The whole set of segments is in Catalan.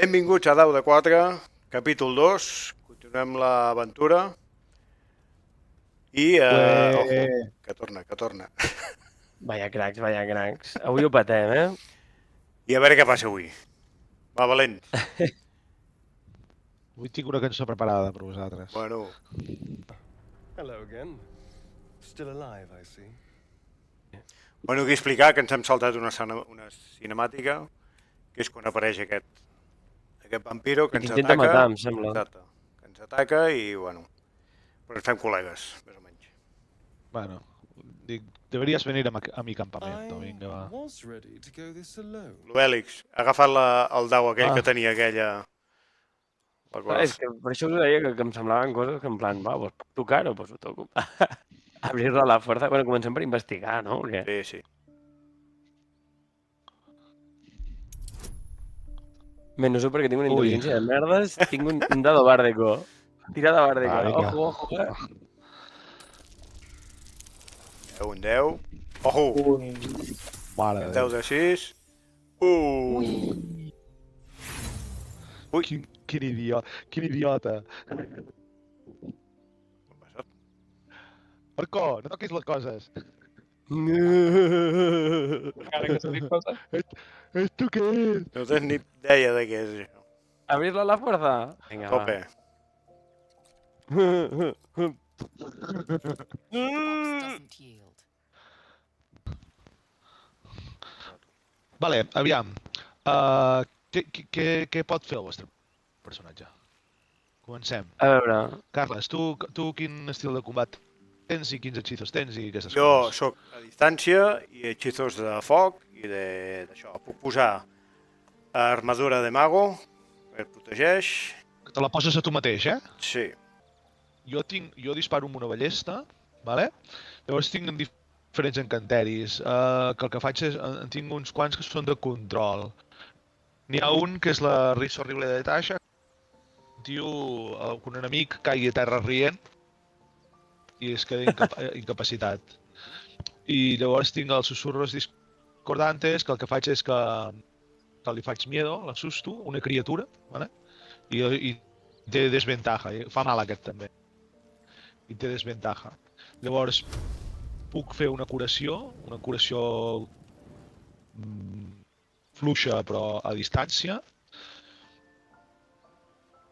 Benvinguts a Dau de 4, capítol 2. Continuem l'aventura. I, ojo, que torna. Vaya cracs. Avui ho patem, eh? I a veure què passa avui. Va, valent. Avui tinc una cançó preparada per vosaltres. Bueno, Hello again. Still alive, I see. aquí explicar que ens hem saltat una cinemàtica, que és quan apareix aquest vampiro que I ens t'intenta ataca. matar, em sembla. Exacte. Que ens ataca i, bueno, però ens fem col·legues, més o menys. Bueno, dic, deberías venir a mi campamento, vinga, va. I was ready to go this alone. L'Òlix, ha agafat el dau aquell que tenia aquella... És que per això us deia que em semblaven coses que en plan, va, pues puc tocar-ho, pues ho toco. Abrir-lo a la força. Bueno, comencem per investigar, no? Perquè... Sí. Menys perquè tinc una intel·ligència de merdes, tinc un dado bàrdico. Tira de bàrdico. Vinga. Ojo, Un 10. Ojo! Mare Un de 10 de 6. Ui! Quin idiota. Marco, no toquis les coses. Encara que se li posa. Esto què és? No tens ni idea de què és això. Abrir-lo a la força? Vinga, Tope. doesn't yield. Vale, aviam. Què pot fer el vostre personatge? Comencem. A veure, Carles, tu quin estil de combat tens i quins hechizos tens i aquestes Jo coses? sóc a distància i hechizos de foc i d'això. Puc posar armadura de mago, que et protegeix. Te la poses a tu mateix, eh? Sí. Jo disparo amb una ballesta, vale? Llavors tinc diferents encanteris, que el que faig és, en tinc uns quants que són de control. N'hi ha un que és la risa horrible de Tasha, que un enemic caigui a terra rient i es queda incapacitat. I llavors tinc els susurros discordantes, que el que faig és que li faig miedo, l'assusto, una criatura, vale? I té desventaja, fa mal aquest també. I té desventaja. Llavors, puc fer una curació fluixa però a distància.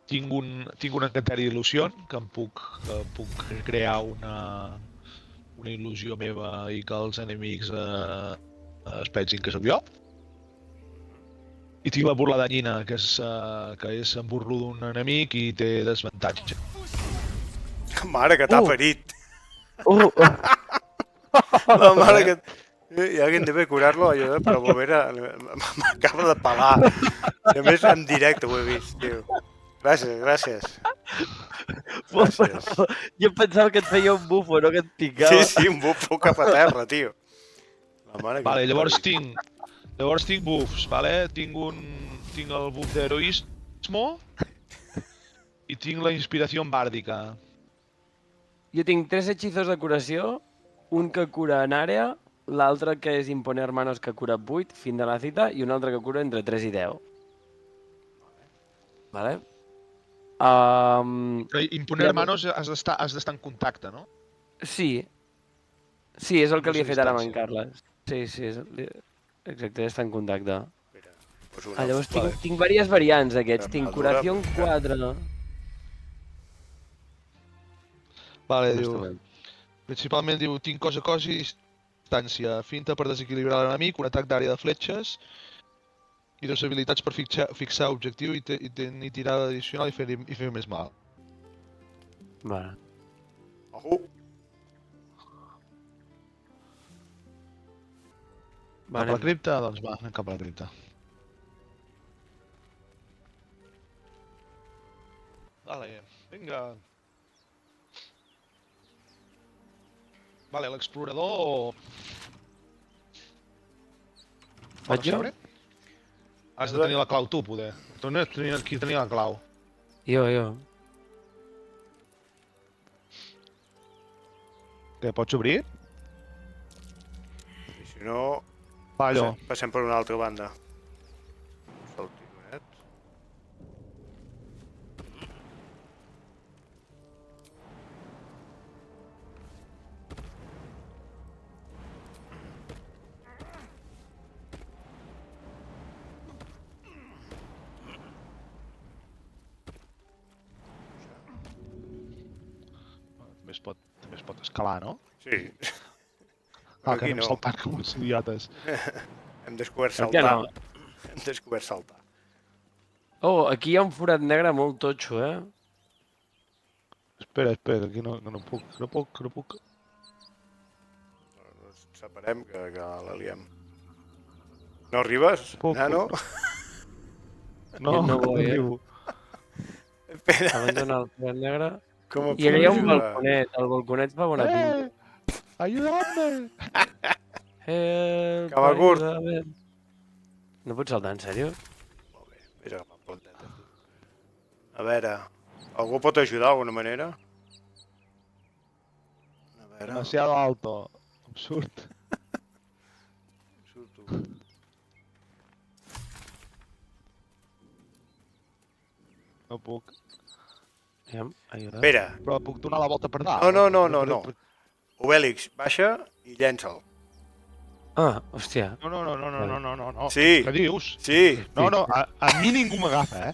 Tinc un encanteri d'il·lusió, que puc crear una il·lusió meva i que els enemics es pensin que sóc jo. I tinc la burla dañina, que és em burlo d'un enemic i té desavantatge. Mare, que t'ha ferit. La mare que... Hi ha alguien debe curar-lo, allò, però m'acaba de pelar. I a més, en directe ho he vist, tio. Gràcies. jo pensava que et feia un bufo, no que et picava. Sí, un bufo cap a terra, tio. La mare que... Vale, llavors tinc buffs, vale? Tinc el buff d'heroismo i tinc la inspiració bàrdica. Jo tinc 3 hechizos de curació, un que cura en àrea, l'altre que és imponer manos que cura 8, fin de la cita, i un altre que cura entre 3 i 10. Vale? Però imponer manos has d'estar en contacte, no? Sí, és el que No li he és a fet ara amb en distància. Carles. Sí, exacte, està en contacte. Espera, Llavors tinc diverses variants d'aquests. Tinc Armadura, curació 4. Vale, principalment diu, tinc cos a cos i distància, finta per desequilibrar l'enemic, un atac d'àrea de fletxes i 2 habilitats per fixar objectiu i tenir tirada addicional i fer més mal. Vale. Ojo! Cap a la cripta? Doncs va, anem cap a la cripta. Vale, vinga. Vale, l'explorador... Vaig jo? Has de tenir la clau tu, poder. Tu no ets qui tenia la clau. Jo. Què, pots obrir? I si no, Fallo. passem per una altra banda. també es pot escalar, no? Sí. Ah, Aquí que anem no. saltant com uns idiotes. Hem descobert Per què saltar. no? Hem descobert saltar. Oh, aquí hi ha un forat negre molt totxo, eh? Espera, que aquí no puc. Ens separem, que la liem. No arribes, Puc. nano? No, Jo no vull, arribo. Espera, Abandona el forat negre. com I allà hi ha un ajudar? balconet. El balconet fa bona pinta. Ayúdame! Help, Camacurt. ayúdame. No pots saltar, en sèrio? Molt bé, vés agafant plantetes, tu. A veure, algú pot ajudar d'alguna manera? A veure, Demasiado alto. Absurd. surto. No puc. Aviam, ajuda. Espera, Però puc donar la volta per dalt. No. Obèlix, baixa i llença'l. Ah, hòstia. No. Sí. Què dius? Sí, No, a mi ningú m'agafa,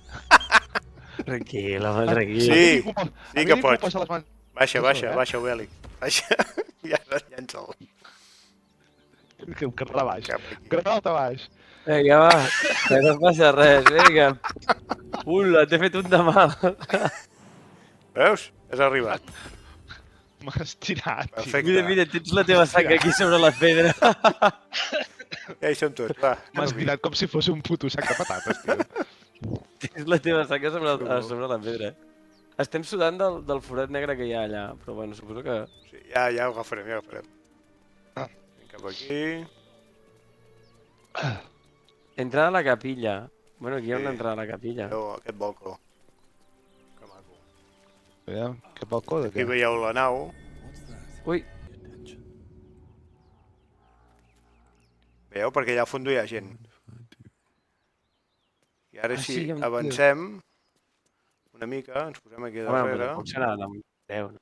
Tranquil, home, tranquil. Sí. A mi sí que ningú pots. posa les mans. baixa, Obèlix. Baixa i ara llença'l. Que rebaix. Cap aquí. Que alta baix. Vinga, va, que no passa res, vinga. Ula, t'he fet un de mal. Veus? Has arribat. M'has tirat, tio. Perfecte. Mira, tens la teva sang aquí sobre la pedra. Ja hi som tots, va. M'has mirat com si fos un puto sac de patates, tio. Tens la teva sang sobre la pedra. Estem sudant del forat negre que hi ha allà, però bueno, suposo que... Sí, ja ho agafarem, Anem cap aquí. Entrada a la capilla. Bueno, aquí hi ha una Sí. entrada a la capilla. Veieu aquest balcó. Que maco. Aviam, que balcó de Aquí què? veieu la nau. Ui, Veieu? Perquè allà al fons hi ha gent. I ara Ah, si sí, hi ha un tio. avancem una mica, ens posem aquí home, però darrere. tampoc serà la Déu, no?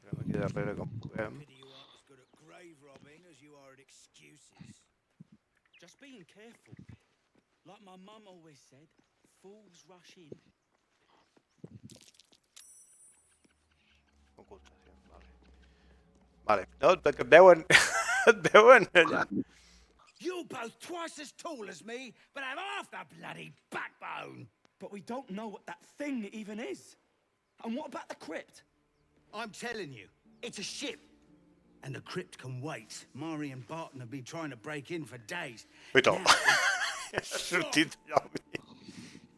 Posem aquí darrere com puguem. Pity you aren't as good at grave robbing as you are at excuses. Just being careful. Like my mum always said, fools rush in. Ocultació, vale. Vale. No, et veuen, et veuen allà. You're both twice as tall as me, but have half the bloody backbone. But we don't know what that thing even is. And what about the crypt? I'm telling you, it's a ship. And the crypt can wait. Mari and Barton have been trying to break in for days. Uito. Now, Ha sortit allò.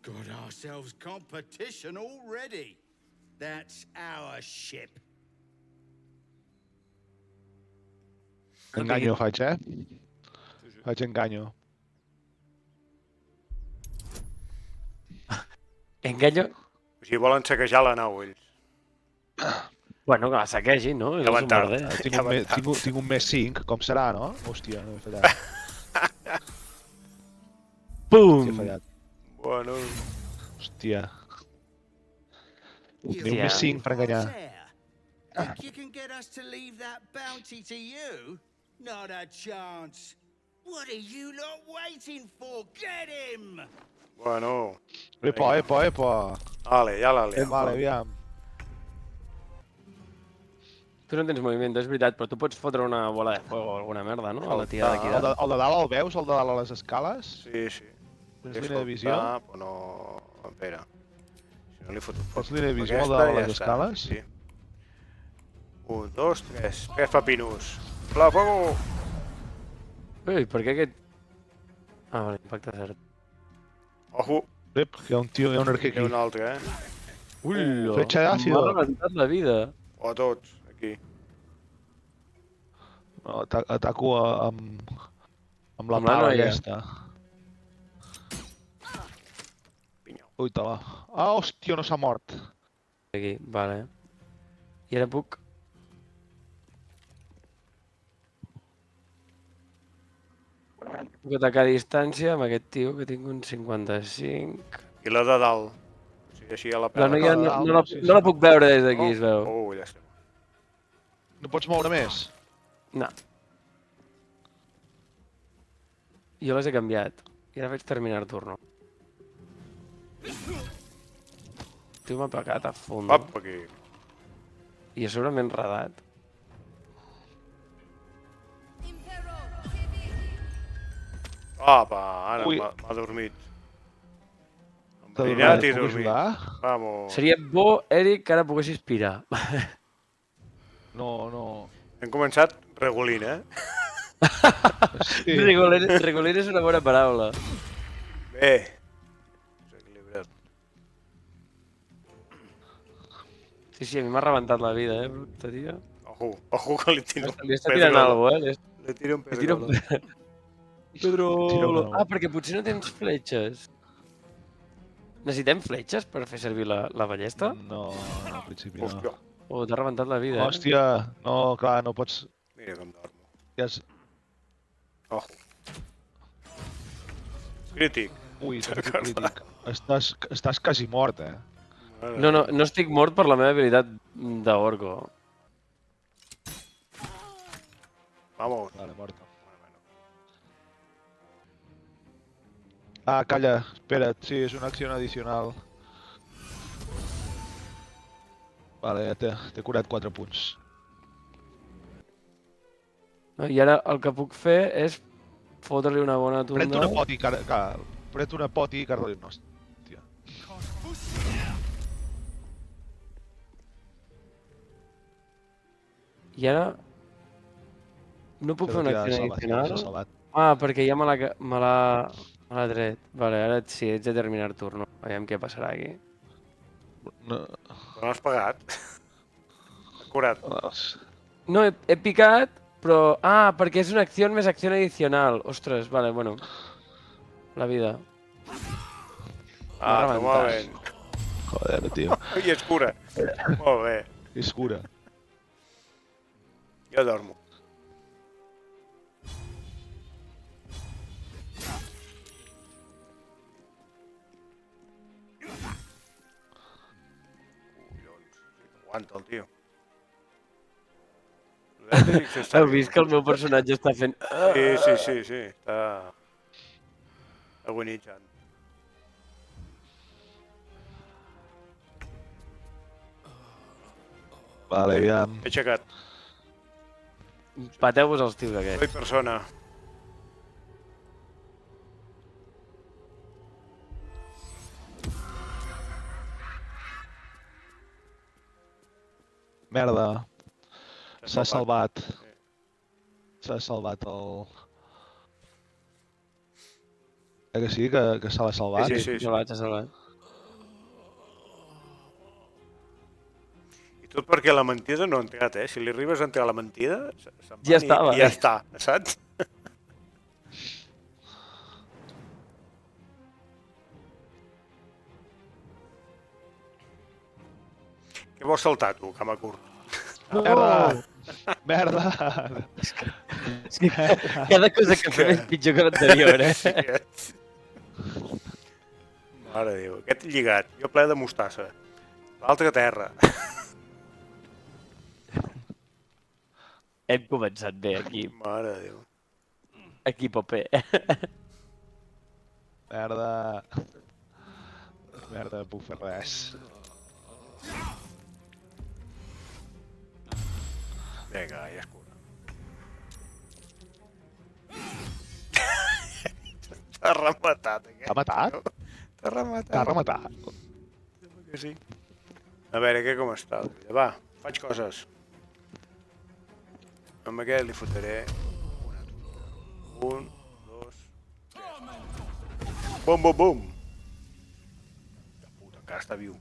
got ourselves competition already. That's our ship. Enganyo faig, Faig enganyo. Enganyo? O sigui, volen saquejar la nau, ells. Bueno, que la saquegin, no? És Ja el van tard. bombarder. Tinc un més 5, com serà, no? Hòstia, no he fallat. Pum! He fallat. Bueno, Hòstia. You Tinc un més 5 per enganyar. Think you can get us to leave that bounty to you? Not a chance. What are you lot waiting for? Get him! bueno. Epa. Vale, ja la liem. Vale, aviam. Tu no tens moviment, és veritat, però tu pots fotre una bola de fuego o alguna merda, no? A la tia d'aquí El dalt. de dalt el veus, el de dalt a les escales? Sí, sí. És línia de visió? Però no... Espera. Si no li foto foc. És línia de visió, el Aquesta de ja les està, escales? Sí. 1, 2, 3. Tres papinus. Pla, fuego! Ui, per què aquest... Ah, vale, impacte cert. Ojo, Ep, hi ha un tio, hi ha un arquer hi ha un aquí. altre, Ullo! Fletxa d'àcido. M'ha rebentat la vida. O a tots, aquí. Ataco amb la Amb la pala noia. aquesta. Pinyau. Ui, tala. Ah, hòstia, no s'ha mort. Aquí, vale. I ara puc... Puc atacar a distància amb aquest tio que tinc un 55. I la de dalt. O sigui, així a la La pela. noia no la puc veure des d'aquí, es veu. Oh, ja està. No pots moure més? No. Jo les he canviat. I ara vaig terminar el turno. tio m'ha pegat a fons. Hop, aquí. I és segurament redat. Apa, ara Ui. m'ha dormit. T'ha Mirat dormit, i puc dormit. ajudar? Vamos. Seria bo, Eric, que ara poguessis pirar. No, no. Hem començat regulint, eh? Sí. Regular és una bona paraula. Bé. Equilibrat. Sí, a mi m'ha rebentat la vida, bruta, tia. Ojo que li tiro Li està tirant alguna cosa, Li tiro un Li tiro un... pedrolo. Pedro... Tira una. Ah, perquè potser no tens fletxes. Necessitem fletxes per fer servir la ballesta? No, al principi no. Hòstia, Oh, t'ha rebentat la vida, Hòstia, no, clar, no pots... mira com dormo. Ja és... Ojo. Crític. Ui, crític. Estàs quasi mort, eh? No estic mort per la meva habilitat d'orco. Vamos. Vale, morta. Ah, calla, espera't, sí, és una acció addicional. Vale, ja t'he curat 4 punts. I ara el que puc fer és fotre-li una bona Pren tunda. una poti, pren una poti i carda-li una hòstia. I ara... No puc fer una acció addicional? Salvat. Ah, perquè ja me l'ha tret. Vale, ara sí, haig de terminar el turno. Aviam què passarà aquí. No, No l'has pagat. Curat. No, he picat, però... Ah, perquè és una acció més acció addicional. Ostres, vale, bueno. La vida. Ah, M'ha no va bé. rebentat. joder, tio. I es cura. Molt bé. És cura. Jo dormo. Collons, aguanta el tio. Heu vist que el meu personatge està fent... Sí. Està agonitzant. Vale, ja... He aixecat. Pateu-vos els tios aquests. Soy persona. Merda. S'ha salvat. S'ha salvat el... Que sí, que se l'ha salvat? Sí. S'ha salvat. I tot perquè la mentida no ha entrat, eh? Si li arribes a entrar la mentida, se'n van Ja estava, i ja està, saps? Què vols saltar, tu, Kamakurt? Merda! Merda! És que cada cosa que fem és pitjor que l'anterior, eh? Mare de Déu, aquest lligat, jo ple de mostassa. L'altre a terra. Hem començat bé, equip. Mare de Déu. Equip OP. Merda! Merda, no puc fer res. Vinga, ja es cura. T'ha rematat, aquest. T'ha matat? T'ha rematat. T'ha rematat? Sembla que sí. A veure, què com està? Va, faig coses. Amb aquest li fotré una tunda. 1, 2, 3. Bum, bum, bum. De puta, encara està viu.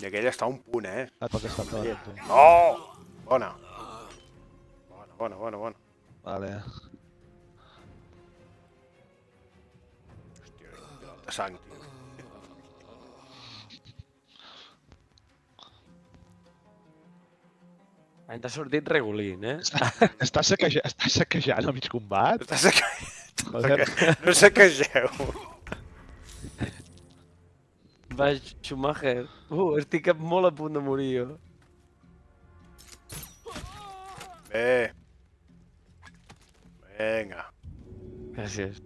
I aquell està a un punt, eh? Et toca estar davant tu. No! Bona. Bona. Vale. Hòstia, que de sang, tio. T'ha sortit regulint, eh? Estàs saquejant al mig combat? Joder. No saquegeu. Va, Schumacher. Estic molt a punt de morir, jo. Bé. Vinga. Gràcies.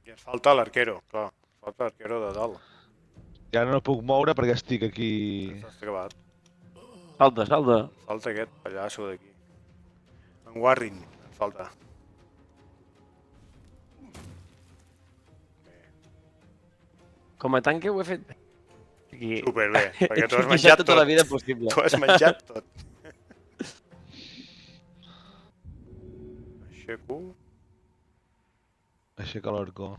I ens falta l'arquero, clar. Falta l'arquero de dalt. Ja no puc moure perquè estic aquí... S'ha acabat. Salta, salta. Falta aquest pallasso d'aquí. En Warren, ens falta. Com a tanque ho he fet bé. Aquí. Superbé, perquè tu has He menjat tota la tot. vida possible. Tu has menjat tot. Aixeco. Aixeca l'arcó.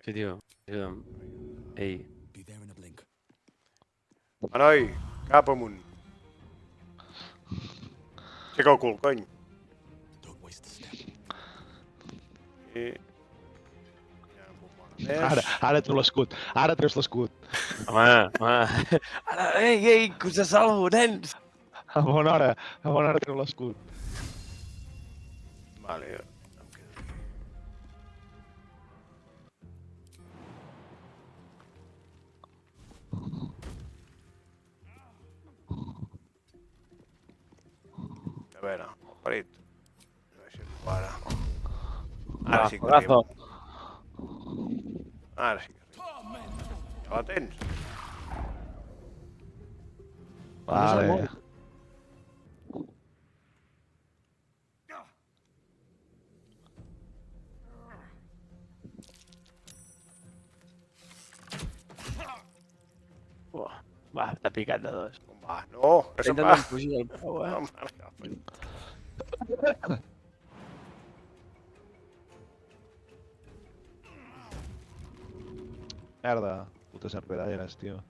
Sí, tio. Ajuda'm. Ei. Be there in a blink. Anoi, cap amunt. Aixeca el cul, cony. Don't waste a step. I... Ja em puc moure més. Ara treu l'escut. Ara treus l'escut. Home, home. Ara, ei, que us salvo, nens. A bona hora treu l'escut. Vale, em quedo aquí. A veure, el parit. A veure si arribo ara. Ara sí que arribo. Ara sí que arribo. Ja la tens? Vale. Va, t'ha picat de dos. Com va? No, que se'n va. Intenten fugir del peu, No, eh? m'agafa. Merda. Putes enredaderes, tio.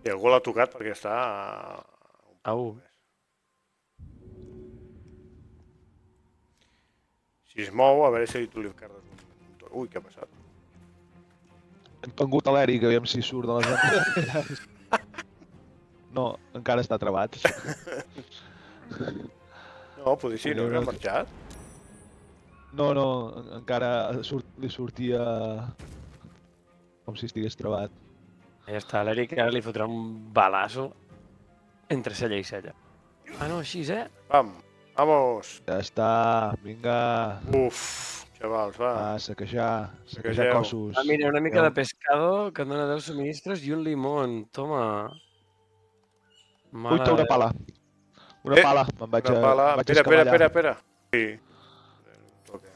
I algú l'ha tocat perquè està... Au. Si es mou, a veure si tu li cardes un toro. Ui, què ha passat? Hem pengut a l'Eric, aviam si surt de les enredaderes. No, encara està trabat. No, potser sí, no, no ha marxat. No, encara li sortia com si estigués trabat. Ja està, l'Eric ara li fotrà un balasso entre cella i cella. Ah, no, així, eh? Vam, vamos. Ja està, vinga. Uf, xavals, va. Saquejar Saquegeu. cossos. Ah, mira, una mica de pescado que et dona 10 suministros i un limón. Toma. Ui, té una pala. Una pala. Me'n vaig, Una pala. vaig Espera, escavallar. espera. Sí. Okay.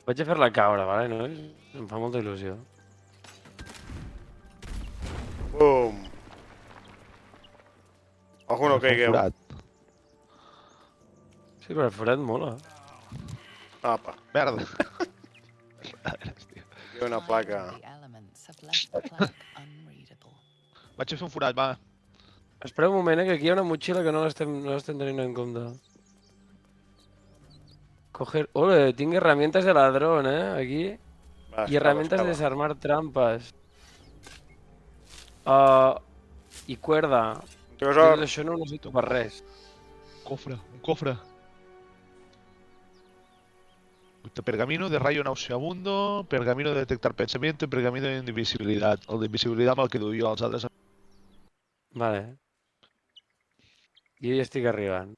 Vaig a fer-la caure, vale, no? Em fa molta il·lusió. Bum. Ojo, no caigueu. Forat. Sí, però el forat mola. Apa, Merda. aquí hi ha una placa. The elements have left the plank unreadable. Vaig a fer un forat, va. Espera un moment, que aquí hi ha una motxilla que no l'estem tenint en compte. Coger... Ole, tinc herramientas de ladrón, aquí. Va, Y herramientas de escava. desarmar trampas. I cuerda. Un tresor. Tot això no ho necessito per res. Un cofre. Pergamino de rayo nauseabundo, pergamino de detectar pensamiento y pergamino de invisibilidad. El de invisibilidad me'l quedo jo, els altres... Vale. Jo ja estic arribant.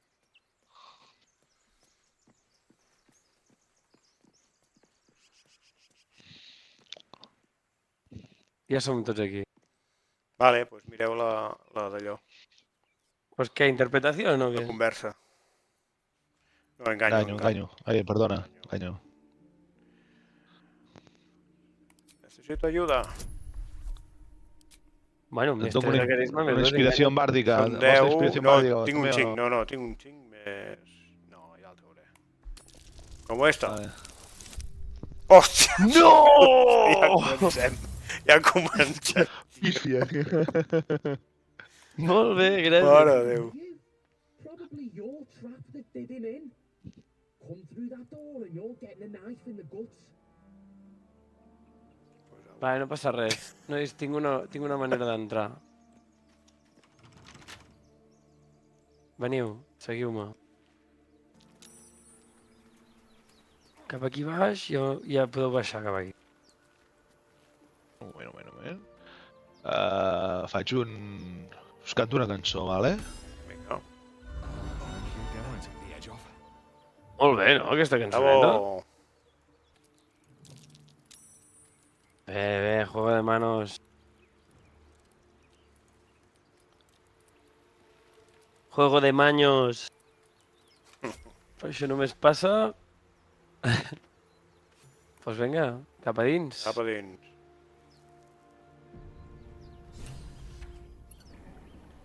Ja som tots aquí. Vale, doncs mireu la d'allò, Pues què, interpretació o no? la Què? conversa. No, enganyo. Enganyo. Ai, perdona, enganyo. Necesito ayuda. Bueno, més Dono 3 de carisma, més una 2 inspiració bàrdica. Són La vostra 10... inspiració No, bàrdica, tinc un també, 5. o- No, tinc un 5 més... No, ja el trauré. Com esta. Vale. Hòstia! No! Ja comencem. Ja comencem. Pífia. Molt bé, gràcies. Mare de Déu. Probably your trap that did him in. Come through that door and you're getting a knife in the guts. Vale, no passa res. Nois, tinc una manera d'entrar. Veniu, seguiu-me. Cap aquí baix, ja podeu baixar cap aquí. Un moment. faig un... Us canto una cançó, vale? Vinga. Molt bé, no, aquesta cançoneta? Bravo. Bé, Juego de Manos. Juego de Maños. Això només passa... Pues vinga, cap a dins. Cap a dins.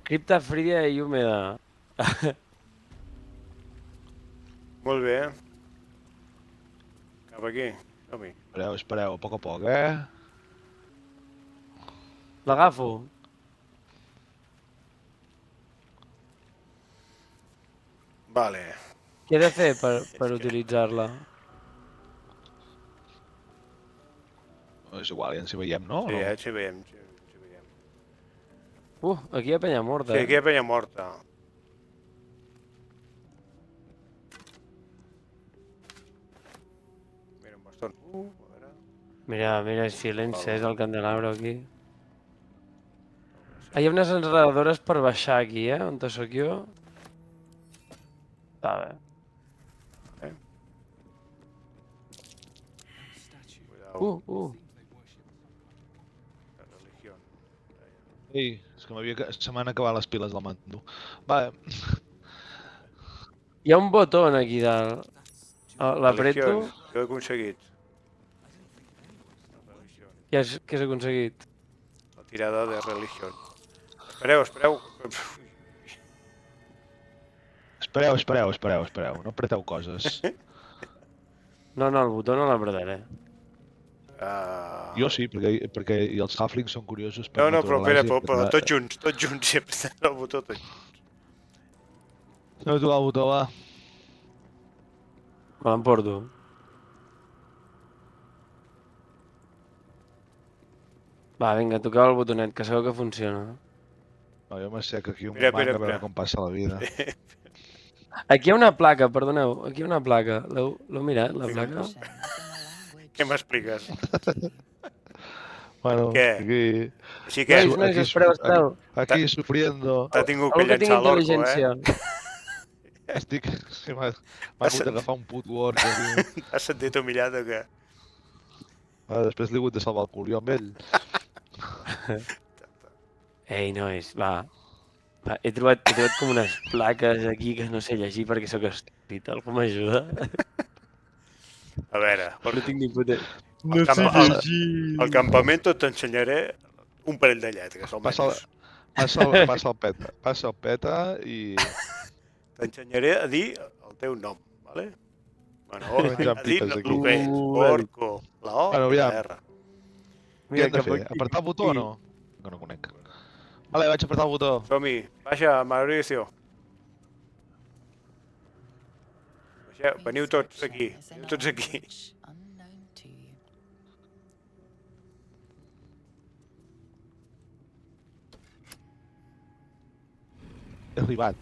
Cripta fría y húmeda. Molt bé. Cap aquí. Som-hi. Espereu, a poc, L'agafo. Vale. Què he de fer per utilitzar-la? És igual, ja ens hi veiem, no? Sí, O no? sí veiem. Sí veiem. Aquí hi ha penya morta. Sí, aquí hi ha penya morta. Mira, un bastó. A veure. Mira, silenci, és el candelabro aquí. Hi ha unes enredadores per baixar aquí, on sóc jo. Està bé. Cuidao. La religió. Ei, és que se m'han acabat les piles del mando. Vale, Hi ha un botó aquí dalt. L'apreto. Religión. Què he aconseguit? La religió. Què has aconseguit? La tirada de religió. Espereu. espereu, no apreteu coses. No, el botó no l'apretaré. Jo sí, perquè els halflings són curiosos per No, però espera, naturalesa. però tots junts, si apretem el botó tots junts. No, tu el botó, va. Me l'emporto. Va, vinga, toqueu el botonet, que sabeu que funciona. No, jo m'assec aquí un Mira, moment a veure com passa la vida. Aquí hi ha una placa, perdoneu, aquí hi ha una placa. L'heu mirat, la placa? Què m'expliques? Bueno, Què? aquí... Així que Nois, espereu. Aquí sufriendo. t'ha tingut que Algú que tingui llançar l'orco, intel·ligència. Estic... M'ha hagut d'agafar un put word. T'has sentit humillat o què? Després li he hagut de salvar el cul jo amb ell. Ei, nois, va. He trobat com unes plaques aquí que no sé llegir perquè sóc estúpid. Algú m'ajuda? A veure, No tinc ni puta... al campament t'ensenyaré un parell de lletres, almenys. Passa el peta i... T'ensenyaré a dir el teu nom, vale? Bueno, Menjant a dir pipes el aquí. que és, orco, la O Bueno, i la aviam. R. Què hem de cap fer? aquí. Apretar el botó o no? Que no conec. Vale, vaig apretar el botó. Som-hi, baixa, Mauricio. Baixeu, veniu tots aquí, veniu tots aquí. Unknown to you. He arribat.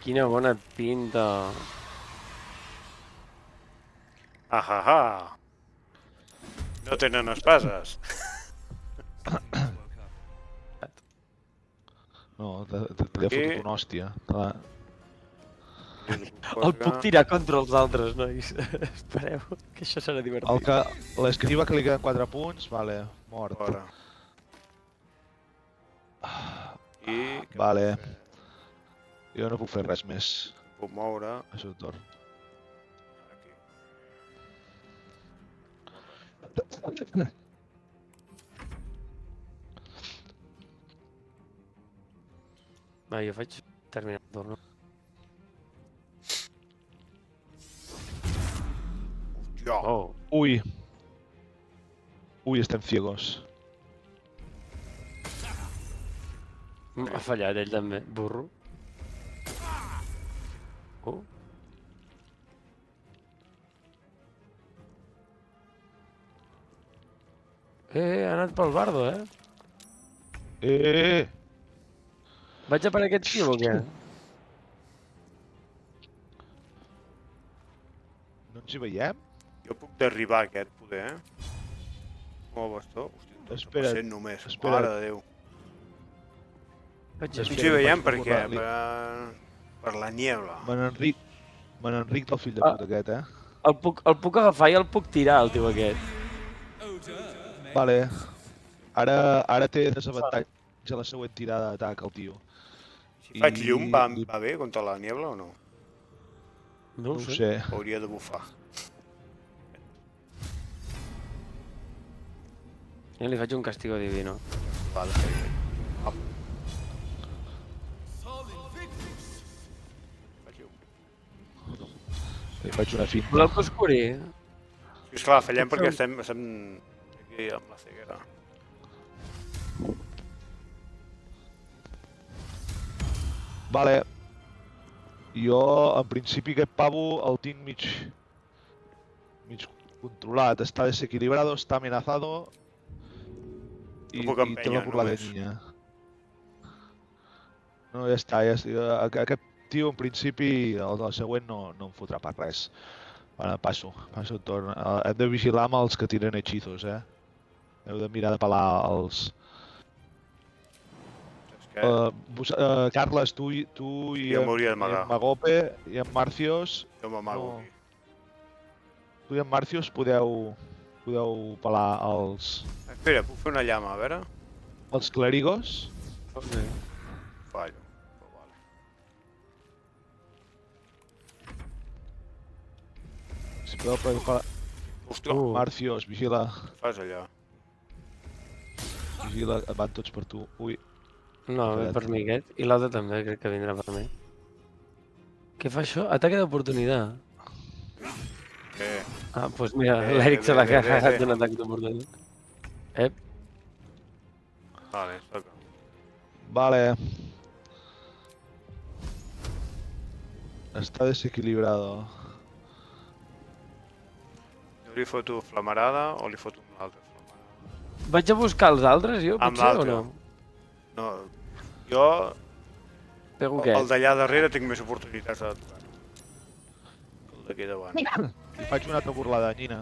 Quina bona pinta. Ahaha. No tenen espases. No, t'he fotut una hòstia. Clar. El puc tirar contra els altres, nois. Espereu, que això serà divertit. L'escriva que li queden 4 punts, vale, mort. Fora. I... Vale. Jo no puc fer res més. Puc moure. És el torn. Aquí. Va, jo faig terminar el torn. Hòstia. Oh, Ui. Ui, estem ciegos. ha fallat ell també, burro. Oh. Ha anat pel bardo, Eh! Vaig a per aquest tio o què? No ens hi veiem? Jo puc derribar aquest, poder, eh? Com el bastó? Hòstia, un 12% Espera't, només. espera't. Mare de Déu. Vaig No a ens Espera, hi veiem faig per una què? borrada. Per la niebla. Me n'enric del fill de puta aquest, eh? el puc agafar i el puc tirar, el tio aquest. Vale. Ara té desavantatge a la següent tirada d'atac, el tio. Si faig llum, va li- bé contra la niebla o no? No No ho ho sé. sé. Hauria de bufar. Jo li faig un castigo divino. Va, de fer. Faig llum. Li faig una finta. Voleu que us curi? Sí, esclar, fallem perquè estem aquí amb la ceguera. Vale. Jo, en principi, aquest pavo el tinc mig controlat. Està desequilibrado, està amenazado No puc té la empènyer, burla de només. niña. No, ja està. Aquest tio, en principi, el següent no em fotrà per res. Bueno, passo el torn. Hem de vigilar amb els que tiren hechizos, eh? Heu de mirar de pelar els... Saps què? Carles, tu i Jo m'hauria d'amagar. en Magope i en Marcios... Jo m'amago No. aquí. Tu i en Marcios podeu pelar els Espera, puc fer una llama, a veure? clérigos. Fallo. Però vale. Si podeu pelar... Hòstia, Marcios, vigila. què fas allà? Vigila, van tots per tu. Ui, No, ve per mi aquest. I l'altre també, crec que vindrà per mi. Què fa això? Ataque d'oportunitat. Què? Ah, doncs mira, Bé, l'Eric se bé, l'ha bé, bé, cagat bé. d'un atac d'oportunitat. Vale, toca. vale. Està desequilibrado. Jo li foto flamarada o li foto una altra flamarada? Vaig a buscar els altres, jo, Amb potser, o l'altre. no? No, jo, Pego el aquest. d'allà darrere tinc més oportunitats de tocar-ho. Que el d'aquí davant. Li faig una altra burlada, Nina.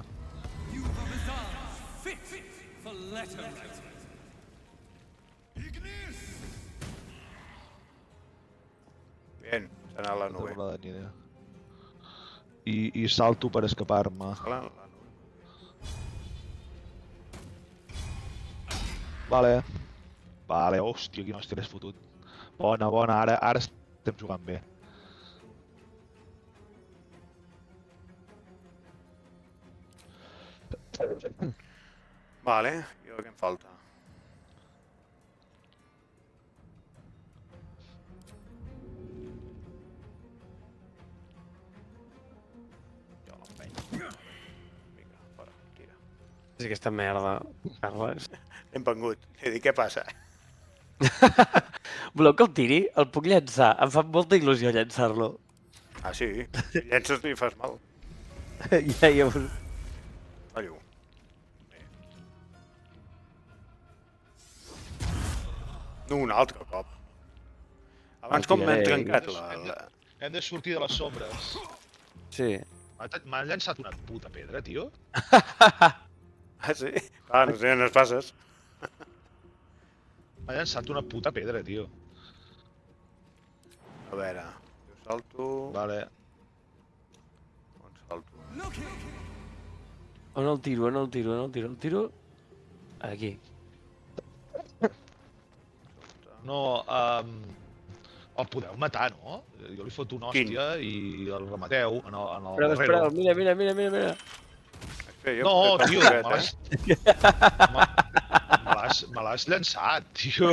Bien, s'ha anat la Altra nube. burlada, Nina. I salto per escapar-me. La nube. Vale. Vale, hòstia, quina hòstia l'has fotut. Bona, bona, ara estem jugant bé. Vale, jo què em falta? Jo l'empeny. Vinga, fora, tira. És aquesta merda, Carles. Hem vengut. He dit, què passa? Voleu que el tiri? El puc llançar. Em fa molta il·lusió llançar-lo. Ah, sí? Si llences no hi fas mal. ja ho... Fallo. No, un altre cop. Abans com m'han trencat la... Hem de sortir de les sombres. Sí. M'ha llançat una puta pedra, tio. Ah, sí? Clar, no sé on es passes. M'ha llançat una puta pedra, tio. A veure, jo salto... Vale. On salto? On el tiro, on el tiro, on el tiro? El tiro... Aquí. No, el podeu matar, no? Jo li foto una hòstia i el remateu en el Espera, espera, mira, mira, mira, mira. Espera, jo No, faig tio, un poquet, me l'has llançat, tio.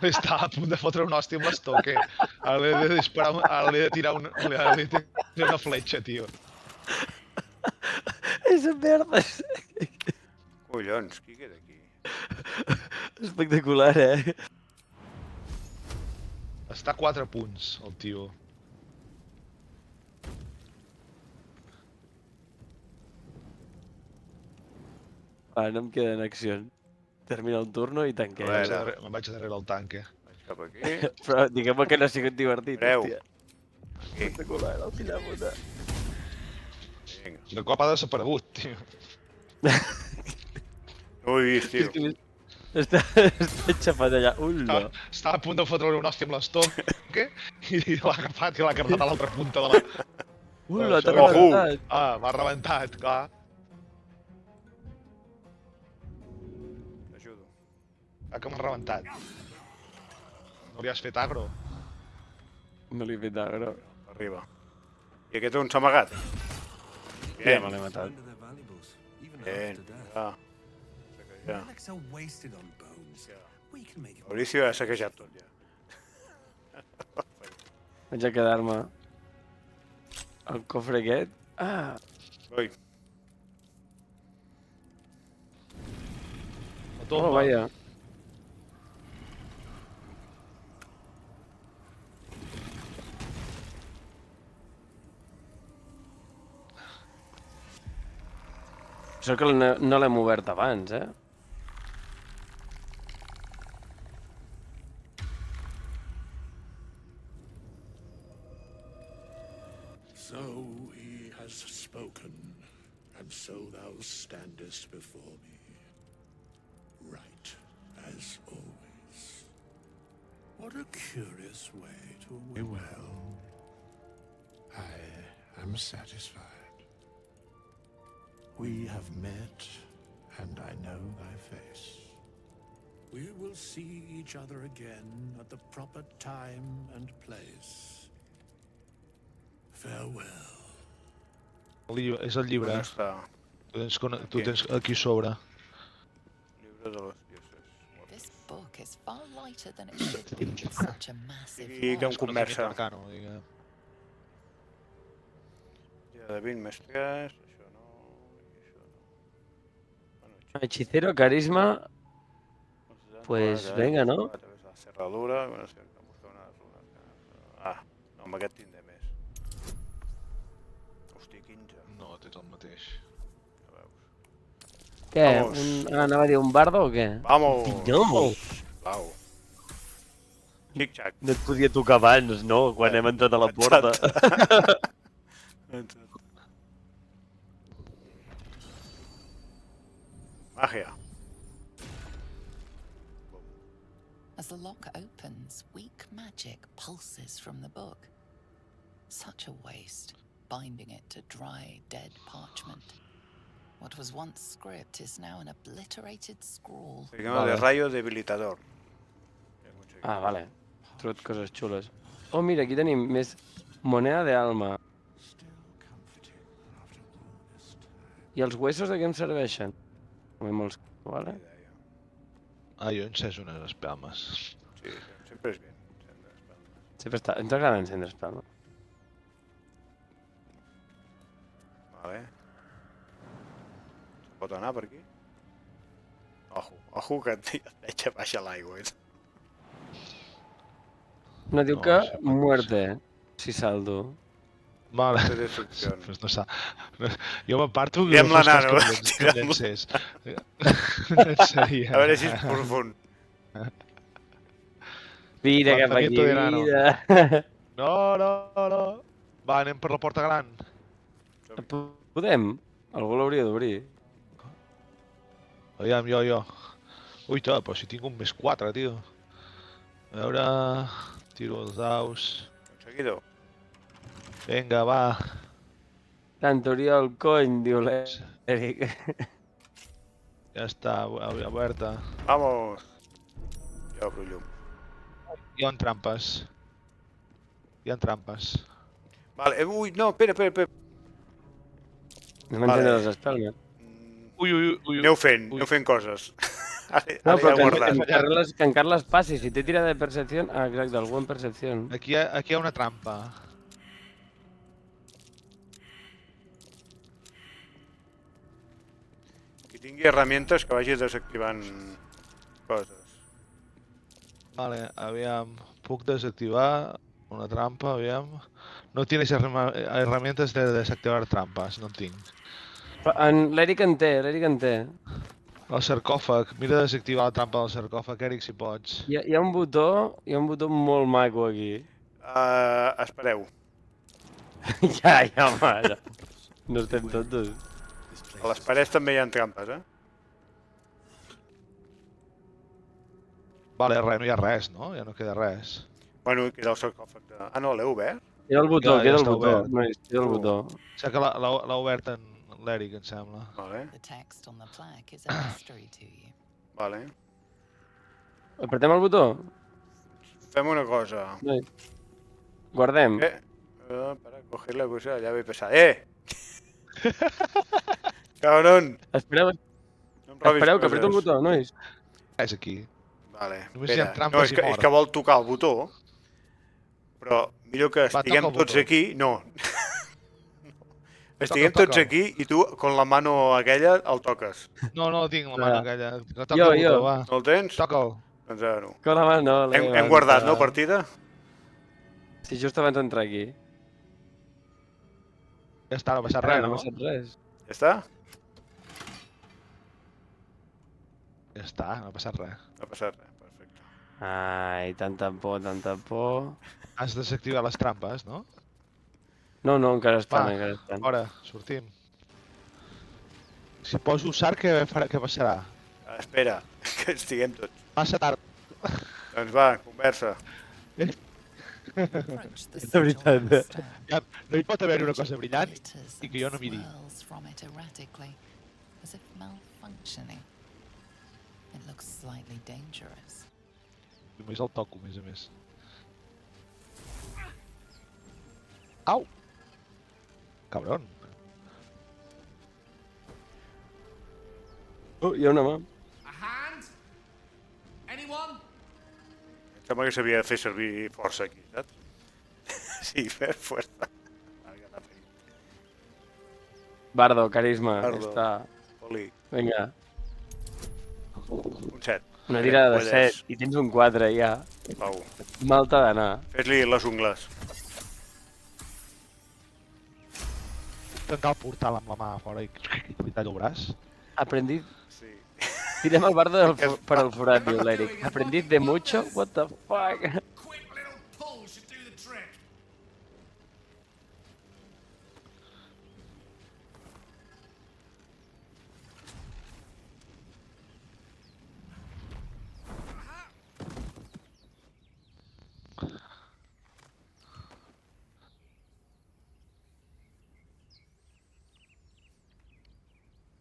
Estava a punt de fotre una hòstia amb l'estoque. Ara li he de disparar, ara li he de tirar una fletxa, tio. És merda. Collons, qui queda aquí? Espectacular, eh? Està a 4 punts, el tio. Va, no em queden accions. Termina el turno i tanquem. A veure. Me'n vaig darrere el tanque. Vaig cap aquí. Però diguem-me que no ha sigut divertit, Breu. hòstia. Aquí. Espectacular, el fill de puta. Vinga. De cop ha desaparegut, tio. No ho he vist, tio. Està aixafat allà. Ulla. Estava a punt de fotre-li una hòstia amb l'estómac i l'ha agafat i l'ha cardat a l'altra punta de la... Ulla, t'ha Ojo. rebentat. Ah, m'ha rebentat, clar. T'ajudo. Ah, que m'ha rebentat. No li has fet agro? No li he fet agro. Arriba. I aquest on s'ha amagat? Ja me l'he matat. Bien. Ja. Ja. Relics are wasted on bones. We can make it. Mauricio ha saquejat tot, ja. Vaig a quedar-me el cofre aquest. Ah, Ui, La oh, tomba. vaja. Sort que no l'hem obert abans, eh? So he has spoken, and so thou standest before me, right as always. What a curious way to win. Well, I am satisfied. We have met, and I know thy face. We will see each other again at the proper time and place. Farewell. És el llibre. on està? Tu tens aquí sobre. Llibre de les peces. This book is far lighter than it should be. It's such a massive I que one. em conversa. Arcano, diguem. Ja de 20 més 3, això no, i això no. Bueno, Hechicero, carisma. Pues quatre, venga, ¿no? quatre, la cerradura, bueno, sí, que buscar unes runes. Ah, no, amb aquest tindré més. Hosti, 15, No, tens el mateix. ja veus. Què? Vamos. Anava a dir un bardo o què? Vamos! No! Pau. Tic-tac. No et podia tocar abans, no? Quan hem entrat a la porta. Màgia. As the lock opens, weak magic pulses from the book. Such a waste, binding it to dry, dead parchment. What was once script is now an obliterated scrawl. Se llama de rayo debilitador. Ah, vale. Trobat coses xules. Oh, mira, aquí tenim més moneda de alma. I els huesos de què em serveixen? Molts, vale? Ah, jo he encès unes espelmes. Sí, sempre és bien. Sempre està... Ens agrada encendre espelma. Vale. Se pot anar per aquí? Ojo que et veig a baixar l'aigua. No, diu No, que sí, pot muerte, si saldo. Vale. De destrucció. Pues no sa... Jo m'aparto Tirem la fos cas nano, que tirem-la. llencés. Llençaria. A veure si és profund. Mira cap aquí, Lanzamiento de nano. mira. No. Va, anem per la porta gran. Podem? Algú l'hauria d'obrir. Aviam, jo. Ui, però si tinc un més 4, tio. A veure... Tiro els daus. Seguidor. Vinga, va. Sant Oriol, cony, diu l'Eric. Ja està, oberta. Vamos. Jo obro llum. Hi ha trampes. Vale, ui, no, espera. Anem a encendre les espelmes. Ui. Aneu fent coses. Ara No, ja però he guardat. que en Carles passi. Si té tirada de percepció... Ah, exacte, algú en percepció. Aquí hi ha una trampa. Qui tingui herramientes que vagi desactivant coses. Vale, aviam. Puc desactivar una trampa, aviam. No tienes herramientas de desactivar trampas, no en tinc. L'Eric en té. El sarcòfag, mira de desactivar la trampa del sarcòfag, Eric, si pots. Hi ha un botó molt maco aquí. Espereu. ja, home. No estem tontos. A les parets també hi ha trampes, eh? Vale, res, no hi ha res, no? Ja no queda res. Bueno, queda el sarcòfag de... Ah, no, l'he obert? Queda el botó, Ja queda el està botó. obert. Nois, queda el botó. O sigui que l'ha obert en l'Eric, em sembla. Vale, The text on the plaque is a mystery to you. vale. Apretem el botó? Fem una cosa. Nois. Guardem. Para coger la cosa, ya voy a pesar. Cabrón! Espereu, No em robis espereu que aprieto el coses. botó, nois. És aquí. Vale, Només hi ha espera. trampes No, és i que, mort. és que vol tocar el botó, però millor que Va, estiguem toca el tots botó. aquí... No. Estiguem Toca. tots aquí i tu, con la mano aquella, el toques. No, no tinc la mano aquella. Que toca Jo, el botó, va. No el tens? Toca'l. Doncs ara no. Que la mà no, l'he Hem guardat, no, avançat. partida? Sí, just abans d'entrar aquí. Ja està, no ha passat res, No no? ha passat res. Ja està? Ja està, no ha passat res. No ha passat res, perfecte. Ai, tanta por, tanta por. Has desactivat les trampes, no? No, no, encara estan, Va. encara estan. Fora, sortim. Si poso SAR, què passarà? Espera, que estiguem tots. Massa tard. Doncs va, conversa. Approach the És sigil veritat, on the eh? stone. Ja, no hi pot haver una cosa brillant Glitters i que jo no and miri. swirls from it erratically, as if malfunctioning. It looks slightly dangerous. Només el toco, a més. Au! Cabron. Oh, hi ha una mà. A hand? Anyone? Em sembla que s'havia de fer servir força aquí, saps? Sí, fer força. Bardo, carisma, Bardo. està. Poli, Vinga, un 7. una tirada de Puedes. 7 i tens un 4 ja. Pau, Mal t'ha d'anar. fes-li les ungles. Tancar el portal amb la mà a fora i li tallo el braç. Aprendit... Sí. Tirem el bardo per al forat, diu l'Eric. Aprendit de mucho? What the fuck? Quick little pull should do the trick.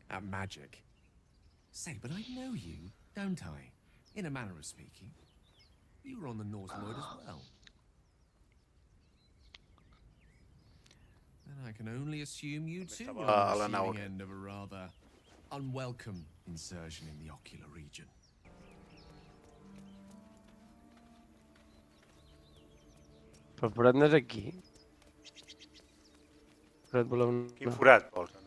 At magic. Say, but I know you, don't I? In a manner of speaking. You were on the Norsemoid as well. Then I can only assume you too were Estava a on la the nau receiving end of a rather unwelcome insertion in the ocular region. Però el forat no és aquí. El forat volem... Quin forat vols anar?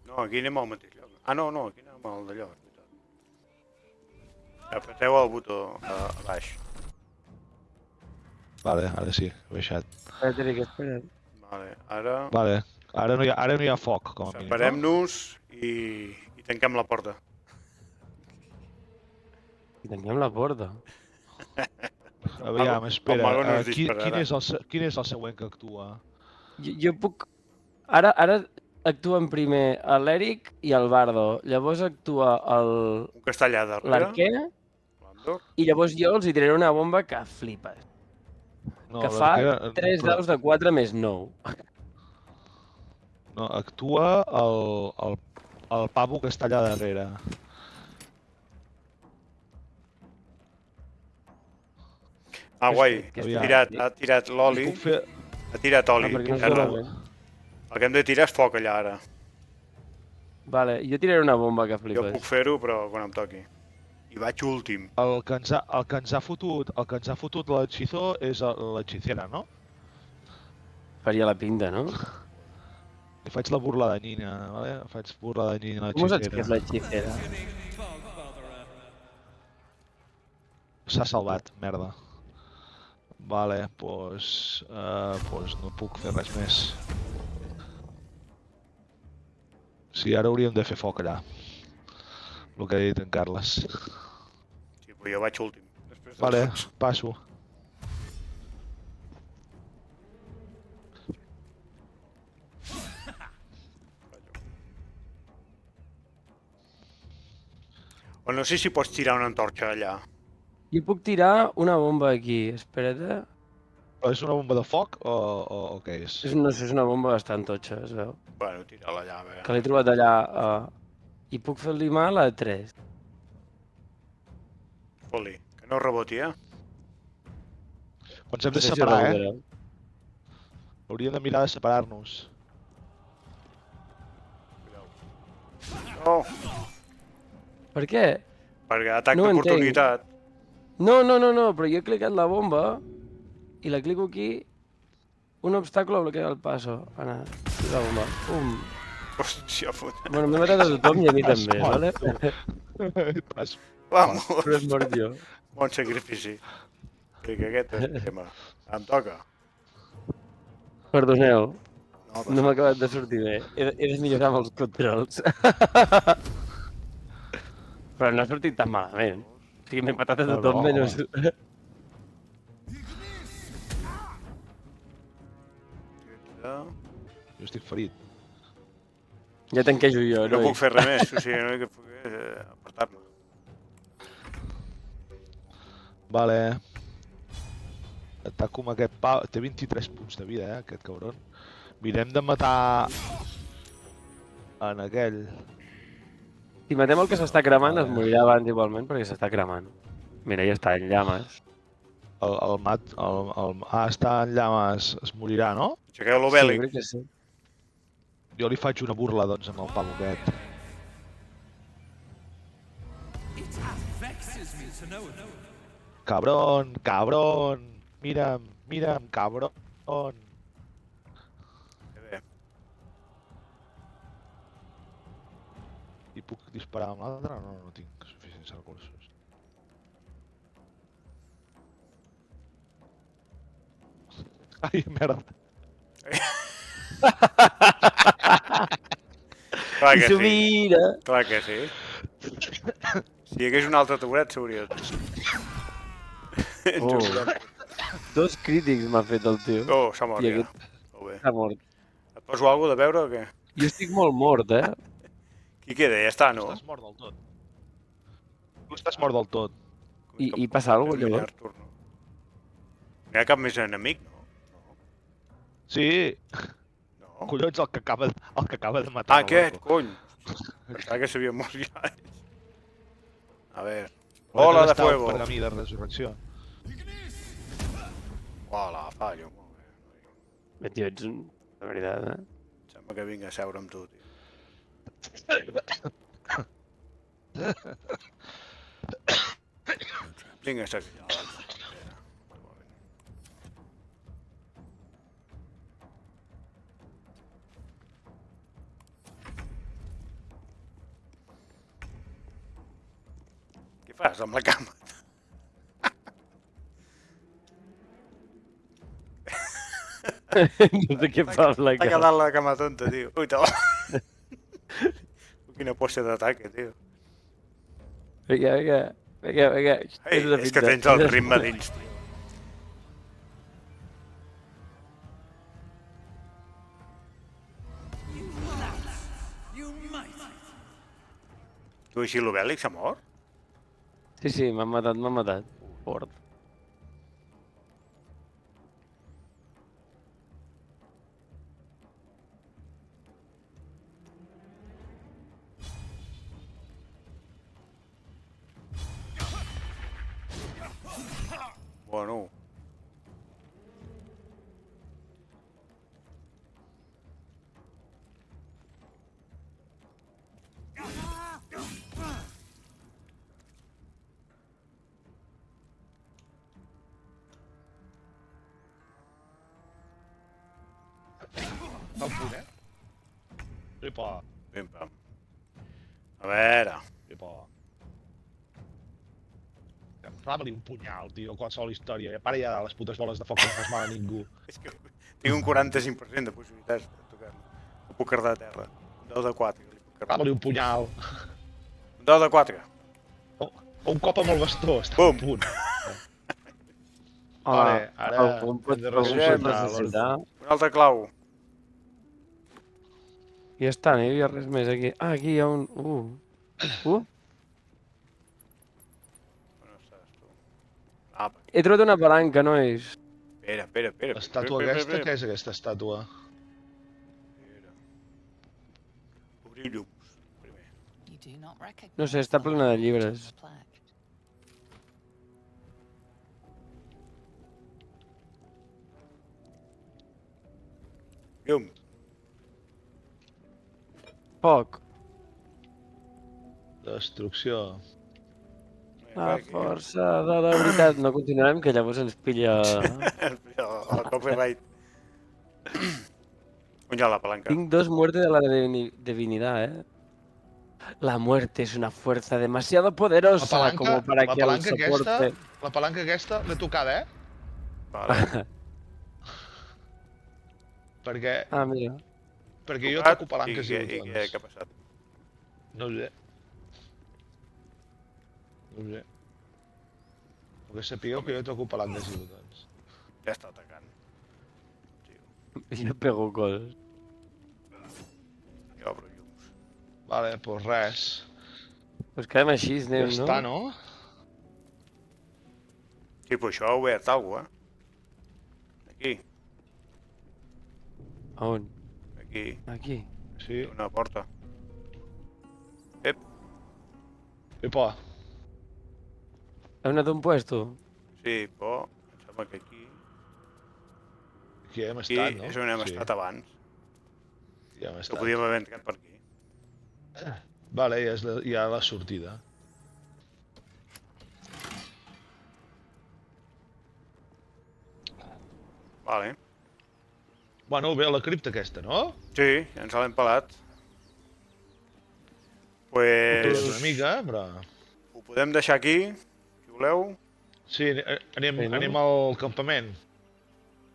No, aquí anem al mateix lloc. Ah, no, no, aquí anem al d'allò. és veritat. Apreteu el botó a baix. Vale, ara sí, he baixat. Espera't, Eric, espera't. Vale, ara Vale, ara no hi ha foc, com a mínim. No? separem-nos i tanquem la porta. I tanquem la porta. Aviam, espera, el mago no ens quin dispararà. quin és el següent que actua? Jo puc... Ara actuen primer l'Eric i el Bardo. Llavors actua Un que està allà darrere. l'arquer l'Andor. i llavors jo els hi tiraré una bomba que flipes. No, Que fa l'arquer- 3 però- daus de 4 més 9. No, actua el pavo que està allà darrere. Ah, guai. Que Aviam. Ha tirat l'oli. Puc fer... Ha tirat oli. perquè no es Ara, veu bé. el que hem de tirar és foc allà ara. Vale, jo tiraré una bomba que Jo flipes. puc fer-ho, però quan em toqui. I vaig últim. El que ens ha fotut l'hechizo és l'hechicera, no? Faria la pinta, no? I faig la burla de Nina, vale? Faig burla de Nina, Com saps que és l'hechicera. l'hechicera? S'ha salvat, merda. Vale, doncs no puc fer res més. Sí, ara hauríem de fer foc allà. El que ha dit en Carles. Sí, però jo vaig últim. Després dels Vale, focs. passo. Però no sé si pots tirar una antorxa allà. Jo puc tirar una bomba aquí, espera't. Però és una bomba de foc o què és? No sé, és una bomba bastant totxa, es veu. Bueno, tira-la allà, a veure. Que l'he trobat allà. I puc fer-li mal a 3. Fot-li, que no reboti, Ens hem de No sé si separar, rebotarà. Hauríem de mirar de separar-nos. No, Per què? perquè atac No ho entenc. d'oportunitat. No, però jo he clicat la bomba i la clico aquí. Un obstáculo bloquea el paso. Ana, la bomba. Pum. Hòstia puta. Bueno, m'he matat a tothom i a mi també, vale? Vamos, Però és mort jo. bon sacrifici. Que aquest és el tema. Em toca. Perdoneu, No, no m'ha acabat de sortir bé. He de millorar amb els controls. Però no ha sortit tan malament. O sigui, m'he matat a tothom No. menys... Jo estic ferit. Ja tanquejo jo, no noi. puc fer res més, o sigui, no que puc apartar-me. Vale. Ataco amb aquest pal. Té 23 punts de vida, aquest cabron. Mirem de matar... en aquell. Si matem el que s'està cremant, es morirà abans igualment, perquè s'està cremant. Mira, ja està en llames. Està en llames, es morirà, no? Aixequeu Sí, l'Obèlic. crec que sí. Jo li faig una burla, doncs, amb el pavo aquest. Cabron, cabron! Mira'm, cabron! Que bé. I puc disparar amb l'altre? No, no tinc suficients recursos. Ai, merda. Clar I que s'ho sí, mira. clar que sí. Si hi hagués un altre tauret, s'hauria... Oh. 2 crítics m'ha fet el tio. Oh, s'ha mort I ja. aquest Molt bé. s'ha mort. Et poso alguna de beure o què? Jo estic molt mort, Qui queda? Ja està, no? Estàs mort del tot. Tu estàs mort del tot. I passa alguna cosa, llavors? Turno. No hi ha cap més enemic, no? Sí, No? collons, el que acaba de matar. Ah, aquest, cony. Pensava que s'havia mort ja. A veure. Bola de fuego. Per a mi de resurrecció. Hola, fallo. Molt bé. Tio, ets un... De veritat, Sembla que vinc a seure amb tu, tio. Vinga, sec. Què fas amb la cama? No sé què fa amb la T'ha quedat la cama tonta, tio. Ui, te va. Quina pose d'ataque, tio. Vinga. Ei, és que tens el ritme dins, tio. Tu així l'Obèlic s'ha mort? Sí, m'ha matat. Fort. Bueno. Està al punt, Epa, Pim-pam. A veure. epa. Clava-li un punyal, tio, qualsevol història. Para ja les putes boles de foc que no fas mal a ningú. És que tinc un 45% de possibilitats de tocar-lo. No puc cardar a terra. Un dau de 4. Que li puc cardar. Clava-li un punyal. Un dau de 4. O un cop amb el bastó, està Bum. al punt. Hola, Vale, ara algú hem pot de necessitar. ressuscitar Una altra clau. Ja està, no hi havia res més aquí. Ah, aquí hi ha un... Ah, He trobat una palanca, nois. espera. L'estàtua aquesta, què és aquesta estàtua? Obrir llums, primer. You do not recognize No sé, està the plena de language llibres. of the plaque. Llum. Foc. Destrucció. La força de la veritat. No continuarem, que llavors ens pilla... El copyright. On hi ha la palanca? Tinc 2 muertes de la divinidad, La muerte es una fuerza demasiado poderosa como para que el soporte... La palanca aquesta l'he tocada, Vale. Perquè, Ah, mira. perquè jo Tocat, toco palanques i què botons. ha passat? No ho sé. No ho sé. Perquè sapigueu que jo toco palanques i botons. Ja està atacant. Jo pego coses. Jo obro llums. Vale, doncs res. Pues quedem així, Ja anem, no? està, no? Sí, però això ha obert alguna cosa, Aquí, A on? aquí. Aquí. Sí. Una porta. Epa, Hem anat a un puesto? Sí, però em sembla que aquí... aquí hem Aquí estat, no? és on hem Sí, estat abans. ja hem Que estat. podíem haver entrat per aquí. Vale, ja la sortida. Vale. Bueno, ve a la cripta aquesta, no? Sí, ja ens l'hem pelat. És Pues... una mica, però... Ho podem deixar aquí, si voleu. Sí, anem, Sí, no? anem al campament.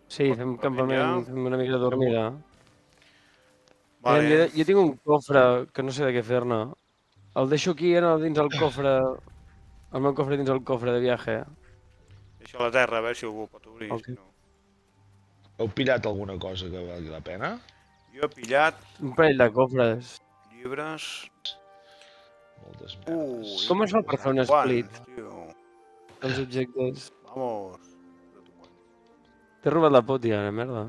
Sí, fem campament, fem una mica de dormida. Vale. Mira, jo tinc un cofre que no sé de què fer-ne. El deixo aquí dins el cofre... El meu cofre dins el cofre de viatge. Deixa a la terra, a veure si algú pot obrir. Ok. Si no. Heu pillat alguna cosa que valgui la pena? Jo he pillat Un parell de cofres. llibres... Moltes merdes. Com es fa per fer un split? Quants, tio? Els objectes. Vamos. T'he robat la pòtia, la merda.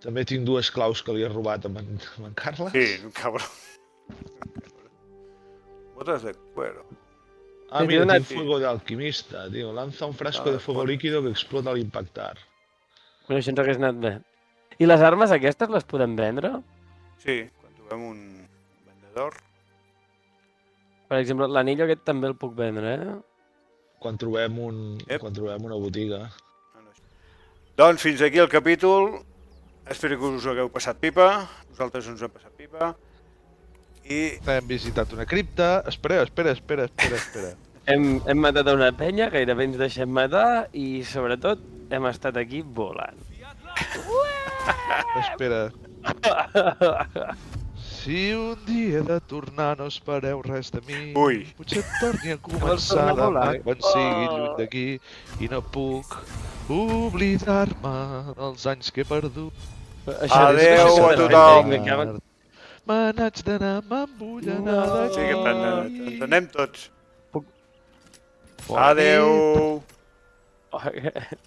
També tinc dues claus que li he robat amb en Carles. Sí, un cabrón. Botas de cuero. Ah, Te mira, dio una- tinc fuego de alquimista, tío. Lanza un frasco de fuego líquido que explota al impactar. Bueno, això ens hagués anat bé. I les armes aquestes les podem vendre? Sí, quan trobem un vendedor. Per exemple, l'anell aquest també el puc vendre, Quan trobem, Ep. quan trobem una botiga. Doncs fins aquí el capítol. Espero que us ho hagueu passat pipa. Nosaltres ens ho hem passat pipa. I Hem visitat una cripta. Espera. Hem matat a una penya, gairebé ens deixem matar i, sobretot, hem estat aquí volant. Espera. Si un dia he de tornar no espereu res de mi. Ui. Potser torni a Vols començar tornar a volar? demà quan sigui lluny d'aquí i no puc oblidar-me dels anys que he perdut. Adeu a tothom. Me n'haig d'anar, me'n vull anar d'aquí. sí que ens anem tots. Puc- Bona nit. Adeu. nit.